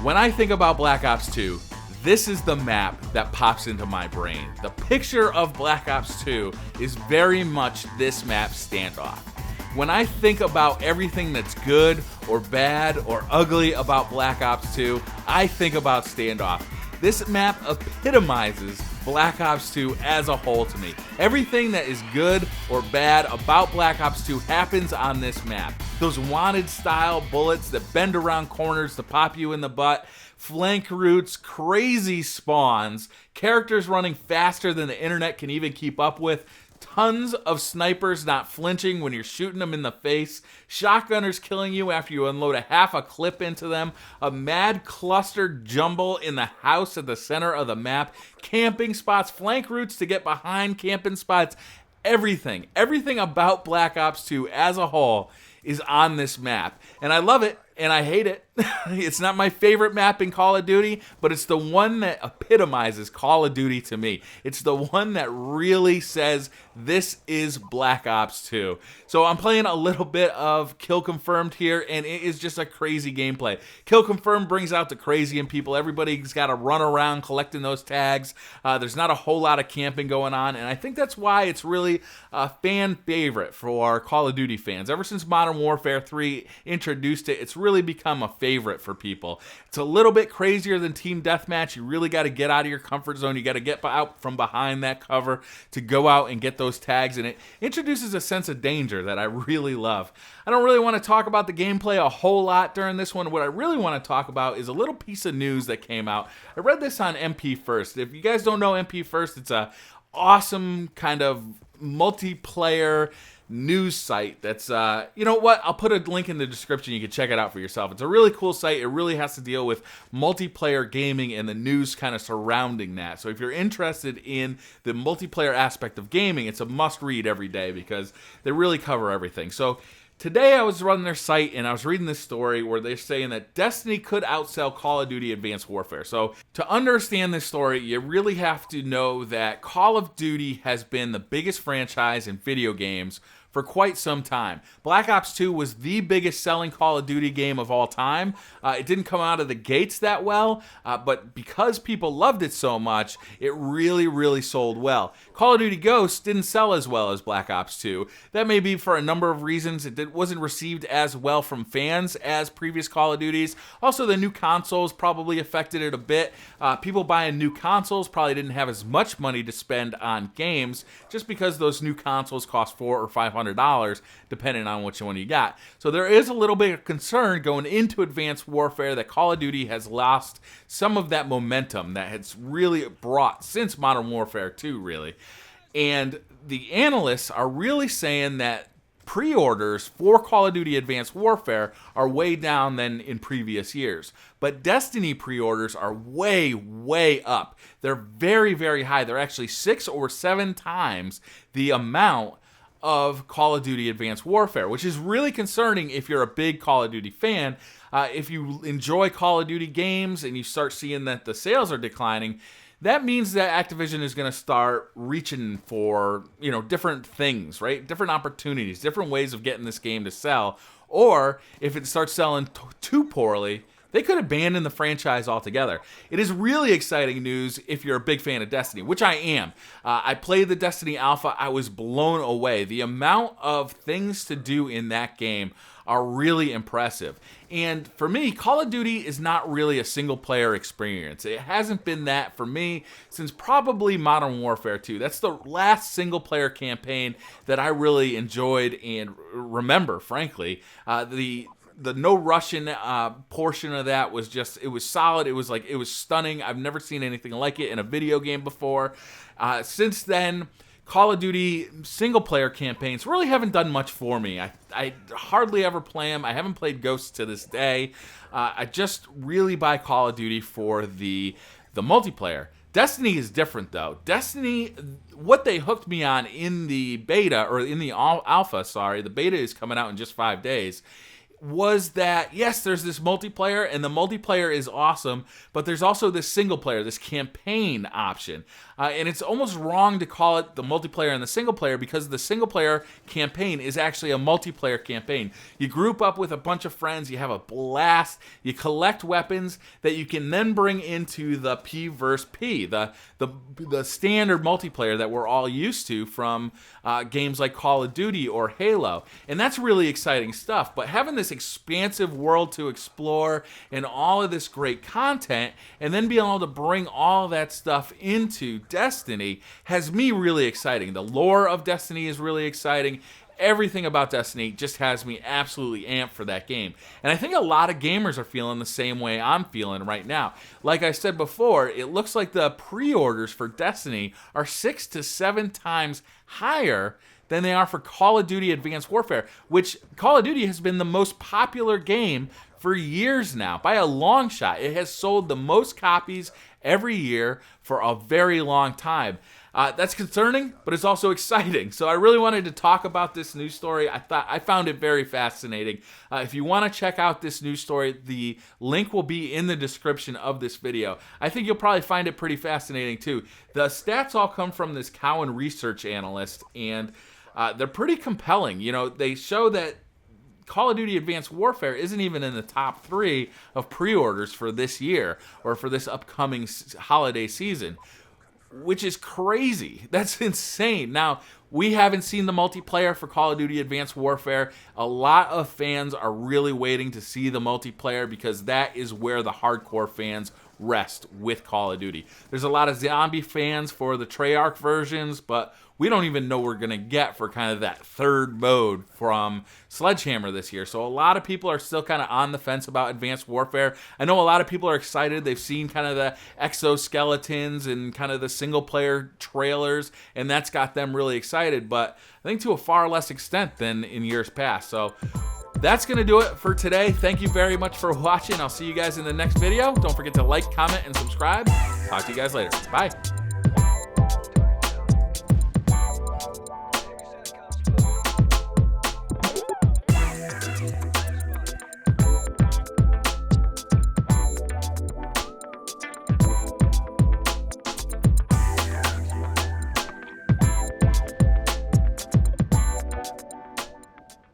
When I think about Black Ops 2, this is the map that pops into my brain. The picture of Black Ops 2 is very much this map, Standoff. When I think about everything that's good or bad or ugly about Black Ops 2, I think about Standoff. This map epitomizes Black Ops 2 as a whole to me. Everything that is good or bad about Black Ops 2 happens on this map. Those wanted style bullets that bend around corners to pop you in the butt, flank routes, crazy spawns, characters running faster than the internet can even keep up with, tons of snipers not flinching when you're shooting them in the face, shotgunners killing you after you unload a half a clip into them, a mad clustered jumble in the house at the center of the map, camping spots, flank routes to get behind camping spots, everything about Black Ops 2 as a whole is on this map. And I love it, and I hate it. It's not my favorite map in Call of Duty, but it's the one that epitomizes Call of Duty to me. It's the one that really says this is Black Ops 2. So I'm playing a little bit of Kill Confirmed here, and it is just a crazy gameplay. Kill Confirmed brings out the crazy in people. Everybody's got to run around collecting those tags. There's not a whole lot of camping going on, and I think that's why it's really a fan favorite for Call of Duty fans. Ever since Modern Warfare 3 introduced it, it's really become a favorite for people. It's a little bit crazier than Team Deathmatch. You really got to get out of your comfort zone. You got to get out from behind that cover to go out and get those tags, and it introduces a sense of danger that I really love. I don't really want to talk about the gameplay a whole lot during this one. What I really want to talk about is a little piece of news that came out. I read this on MP First. If you guys don't know MP First, it's a awesome kind of multiplayer news site that's you know what, I'll put a link in the description. You can check it out for yourself. It's a really cool site. It really has to deal with multiplayer gaming and the news kind of surrounding that. So if you're interested in the multiplayer aspect of gaming, it's a must read every day because they really cover everything. So today I was running their site and I was reading this story where they're saying that Destiny could outsell Call of Duty Advanced Warfare. So to understand this story, you really have to know that Call of Duty has been the biggest franchise in video games for quite some time. Black Ops 2 was the biggest selling Call of Duty game of all time. It didn't come out of the gates that well, but because people loved it so much, it really, really sold well. Call of Duty Ghosts didn't sell as well as Black Ops 2. That may be for a number of reasons. It wasn't received as well from fans as previous Call of Duties. Also, the new consoles probably affected it a bit. People buying new consoles probably didn't have as much money to spend on games just because those new consoles cost $400 or $500 depending on which one you got. So there is a little bit of concern going into Advanced Warfare that Call of Duty has lost some of that momentum that it's really brought since Modern Warfare 2, really. And the analysts are really saying that pre-orders for Call of Duty Advanced Warfare are way down than in previous years. But Destiny pre-orders are way, way up. They're very, very high. They're actually 6 or 7 times the amount of Call of Duty Advanced Warfare, which is really concerning if you're a big Call of Duty fan. If you enjoy Call of Duty games and you start seeing that the sales are declining, that means that Activision is going to start reaching for, different things, right? Different opportunities, different ways of getting this game to sell. Or if it starts selling too poorly, they could abandon the franchise altogether. It is really exciting news if you're a big fan of Destiny, which I am. I played the Destiny Alpha. I was blown away. The amount of things to do in that game are really impressive. And for me, Call of Duty is not really a single-player experience. It hasn't been that for me since probably Modern Warfare 2. That's the last single-player campaign that I really enjoyed and remember, frankly. The no Russian portion of that was just, it was solid. It was stunning. I've never seen anything like it in a video game before. Since then, Call of Duty single-player campaigns really haven't done much for me. I hardly ever play them. I haven't played Ghosts to this day. I just really buy Call of Duty for the multiplayer. Destiny is different, though. Destiny, what they hooked me on in the beta, or in the alpha, the beta is coming out in just 5 days, was that, yes, there's this multiplayer, and the multiplayer is awesome, but there's also this single player, this campaign option. And it's almost wrong to call it the multiplayer and the single player, because the single player campaign is actually a multiplayer campaign. You group up with a bunch of friends, you have a blast, you collect weapons that you can then bring into the P versus P, the standard multiplayer that we're all used to from games like Call of Duty or Halo. And that's really exciting stuff. But having this expansive world to explore and all of this great content, and then being able to bring all of that stuff into Destiny, has me really exciting. The lore of Destiny is really exciting. Everything about Destiny just has me absolutely amped for that game. And I think a lot of gamers are feeling the same way I'm feeling right now. Like I said before, it looks like the pre-orders for Destiny are 6 to 7 times higher than they are for Call of Duty Advanced Warfare, which Call of Duty has been the most popular game for years now, by a long shot. It has sold the most copies every year for a very long time. That's concerning, but it's also exciting. So I really wanted to talk about this news story. I found it very fascinating. If you want to check out this news story, the link will be in the description of this video. I think you'll probably find it pretty fascinating too. The stats all come from this Cowen research analyst, and they're pretty compelling. You know, they show that Call of Duty Advanced Warfare isn't even in the top 3 of pre-orders for this year or for this upcoming holiday season, which is crazy. That's insane. Now, we haven't seen the multiplayer for Call of Duty Advanced Warfare. A lot of fans are really waiting to see the multiplayer, because that is where the hardcore fans rest with Call of Duty. There's a lot of zombie fans for the Treyarch versions, but we don't even know what we're going to get for kind of that third mode from Sledgehammer this year. So a lot of people are still kind of on the fence about Advanced Warfare. I know a lot of people are excited. They've seen kind of the exoskeletons and kind of the single-player trailers, and that's got them really excited, but I think to a far less extent than in years past. So that's going to do it for today. Thank you very much for watching. I'll see you guys in the next video. Don't forget to like, comment, and subscribe. Talk to you guys later. Bye.